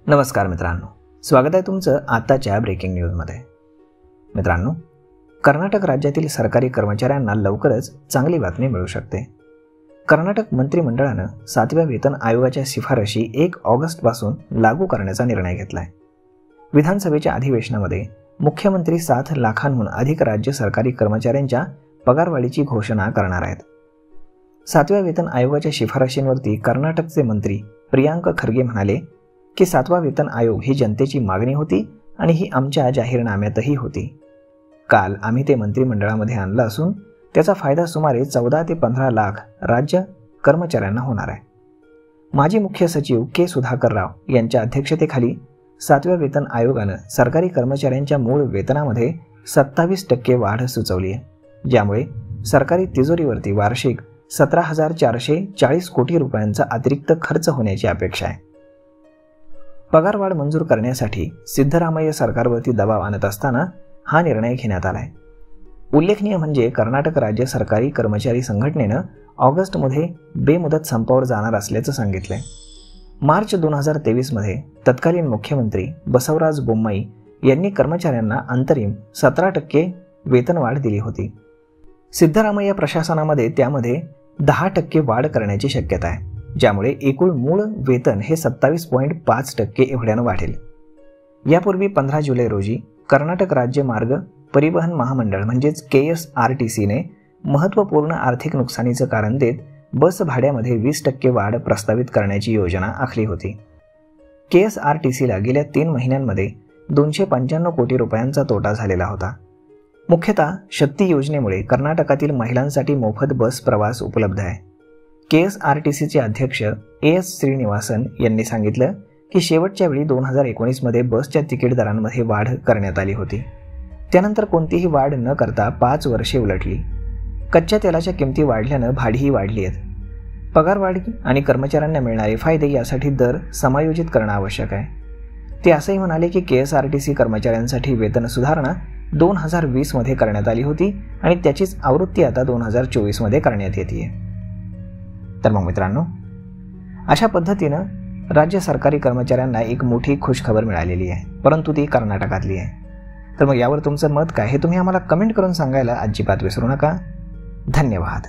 नमस्कार मित्रांनो, स्वागत आहे तुमचं आताच्या ब्रेकिंग न्यूजमध्ये। मित्रांनो, कर्नाटक राज्यातील सरकारी कर्मचाऱ्यांना लवकरच चांगली बातमी मिळू शकते। कर्नाटक मंत्रिमंडळानं 7व्या वेतन आयोगाच्या शिफारशी 1 ऑगस्टपासून लागू करण्याचा निर्णय घेतलाय। विधानसभेच्या अधिवेशनामध्ये मुख्यमंत्री 7 लाखांहून अधिक राज्य सरकारी कर्मचाऱ्यांच्या पगारवाढीची घोषणा करणार आहेत। 7व्या वेतन आयोगाच्या शिफारशींवरती कर्नाटकचे मंत्री प्रियांक खरगे म्हणाले की 7वा वेतन आयोग ही जनतेची मागणी होती आणि ही आमच्या जाहीरनाम्यातही होती। काल आम्ही ते मंत्रिमंडळामध्ये आणलं असून त्याचा फायदा सुमारे 14 ते 15 लाख राज्य कर्मचाऱ्यांना होणार आहे। माजी मुख्य सचिव के सुधाकर राव यांच्या अध्यक्षतेखाली 7व्या वेतन आयोगानं सरकारी कर्मचाऱ्यांच्या मूळ वेतनामध्ये 27% वाढ सुचवली आहे, ज्यामुळे सरकारी तिजोरीवरती वार्षिक 17,440 कोटी रुपयांचा अतिरिक्त खर्च होण्याची अपेक्षा आहे। पगारवाढ मंजूर करण्यासाठी सिद्धरामय्या सरकारवरती दबाव आणत असताना हा निर्णय घेण्यात आलाय। उल्लेखनीय म्हणजे कर्नाटक राज्य सरकारी कर्मचारी संघटनेनं ऑगस्टमध्ये बेमुदत संपावर जाणार असल्याचं सांगितलंय। मार्च 2023 मध्ये तत्कालीन मुख्यमंत्री बसवराज बोम्माई यांनी कर्मचाऱ्यांना अंतरिम 17% वेतनवाढ दिली होती। सिद्धरामय्या प्रशासनामध्ये त्यामध्ये 10% वाढ करण्याची शक्यता आहे, ज्यामुळे एकूण मूळ वेतन हे 27.5% एवढ्यानं वाढेल। यापूर्वी 15 जुलै रोजी कर्नाटक राज्य मार्ग परिवहन महामंडळ म्हणजेच KSRTCने महत्त्वपूर्ण आर्थिक नुकसानीचं कारण देत बस भाड्यामध्ये 20% वाढ प्रस्तावित करण्याची योजना आखली होती। KSRTCला गेल्या 3 महिन्यांमध्ये 295 कोटी रुपयांचा तोटा झालेला होता। मुख्यतः शक्ती योजनेमुळे कर्नाटकातील महिलांसाठी मोफत बस प्रवास उपलब्ध आहे। KSRTCचे अध्यक्ष AS श्रीनिवासन यांनी सांगितलं की शेवटच्या वेळी 2019 मध्ये बसच्या तिकीट दरांमध्ये वाढ करण्यात आली होती। त्यानंतर कोणतीही वाढ न करता 5 वर्षे उलटली। कच्च्या तेलाच्या किमती वाढल्यानं भाडीही वाढली आहेत। पगारवाढ आणि कर्मचाऱ्यांना मिळणारे फायदे यासाठी दर समायोजित करणं आवश्यक आहे। ते असंही म्हणाले की KSRTC कर्मचाऱ्यांसाठी वेतन सुधारणा 2020 मध्ये करण्यात आली होती आणि त्याचीच आवृत्ती आता 2024 मध्ये करण्यात येते। तर मग मित्रांनो, अशा पद्धतीनं राज्य सरकारी कर्मचाऱ्यांना एक मोठी खुशखबर मिळालेली आहे, परंतु ती कर्नाटकातली आहे। तर मग यावर तुमचं मत काय हे तुम्ही आम्हाला कमेंट करून सांगायला अजिबात विसरू नका। धन्यवाद।